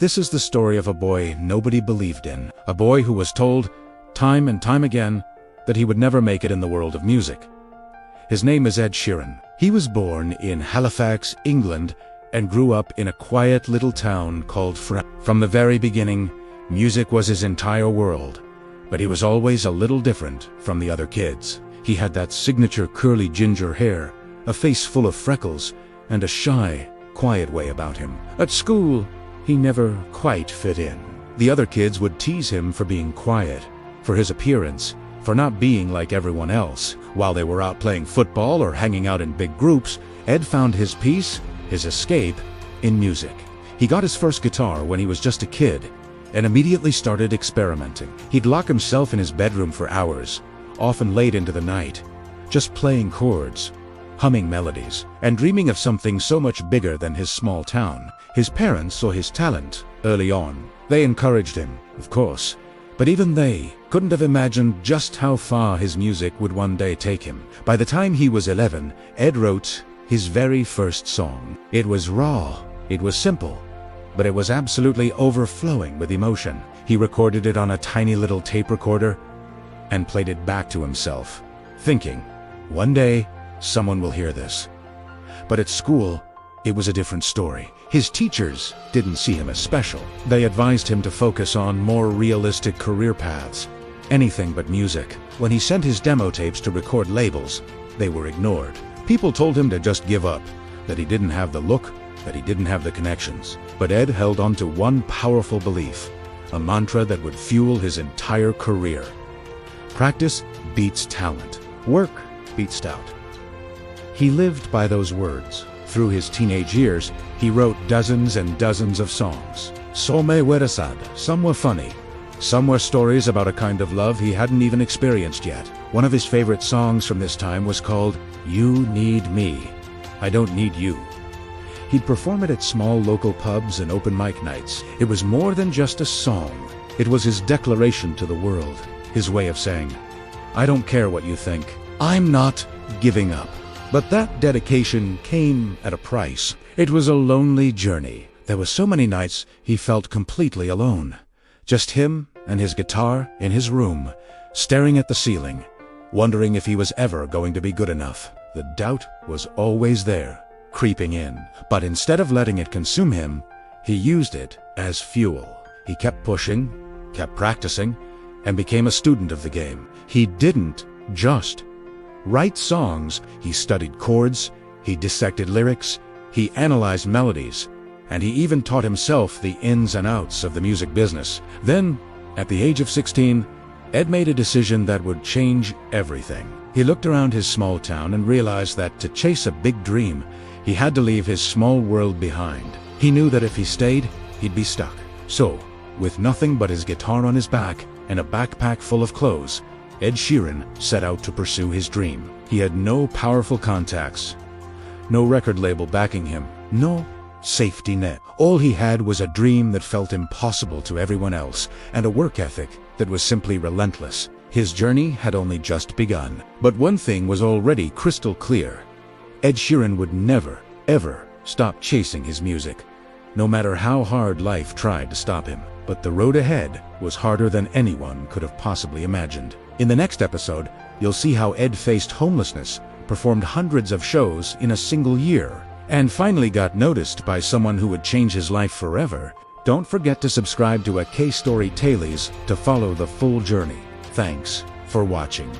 This is the story of a boy nobody believed in, a boy who was told, time and time again, that he would never make it in the world of music. His name is Ed Sheeran. He was born in Halifax, England, and grew up in a quiet little town called From the very beginning, music was his entire world, but he was always a little different from the other kids. He had that signature curly ginger hair, a face full of freckles, and a shy, quiet way about him. At school, he never quite fit in. The other kids would tease him for being quiet, for his appearance, for not being like everyone else. While they were out playing football or hanging out in big groups, Ed found his peace, his escape, in music. He got his first guitar when he was just a kid, and immediately started experimenting. He'd lock himself in his bedroom for hours, often late into the night, just playing chords, humming melodies, and dreaming of something so much bigger than his small town. His parents saw his talent early on. They encouraged him, of course, but even they couldn't have imagined just how far his music would one day take him. By the time he was 11, Ed wrote his very first song. It was raw, it was simple, but it was absolutely overflowing with emotion. He recorded it on a tiny little tape recorder and played it back to himself, thinking, one day, someone will hear this. But at school, it was a different story. His teachers didn't see him as special. They advised him to focus on more realistic career paths, anything but music. When he sent his demo tapes to record labels, they were ignored. People told him to just give up, that he didn't have the look, that he didn't have the connections. But Ed held on to one powerful belief, a mantra that would fuel his entire career. Practice beats talent. Work beats stout. He lived by those words. Through his teenage years, he wrote dozens and dozens of songs. Some were sad, some were funny, some were stories about a kind of love he hadn't even experienced yet. One of his favorite songs from this time was called You Need Me, I Don't Need You. He'd perform it at small local pubs and open mic nights. It was more than just a song. It was his declaration to the world, his way of saying, I don't care what you think, I'm not giving up. But that dedication came at a price. It was a lonely journey. There were so many nights he felt completely alone. Just him and his guitar in his room, staring at the ceiling, wondering if he was ever going to be good enough. The doubt was always there, creeping in. But instead of letting it consume him, he used it as fuel. He kept pushing, kept practicing, and became a student of the game. He didn't just write songs. He studied chords, he dissected lyrics, he analyzed melodies, and he even taught himself the ins and outs of the music business. Then, at the age of 16, Ed made a decision that would change everything. He looked around his small town and realized that to chase a big dream, he had to leave his small world behind. He knew that if he stayed, he'd be stuck. So, with nothing but his guitar on his back and a backpack full of clothes, Ed Sheeran set out to pursue his dream. He had no powerful contacts, no record label backing him, no safety net. All he had was a dream that felt impossible to everyone else, and a work ethic that was simply relentless. His journey had only just begun. But one thing was already crystal clear. Ed Sheeran would never, ever stop chasing his music, no matter how hard life tried to stop him. But the road ahead was harder than anyone could have possibly imagined. In the next episode, you'll see how Ed faced homelessness, performed hundreds of shows in a single year, and finally got noticed by someone who would change his life forever. Don't forget to subscribe to a K-Story Tailies to follow the full journey. Thanks for watching.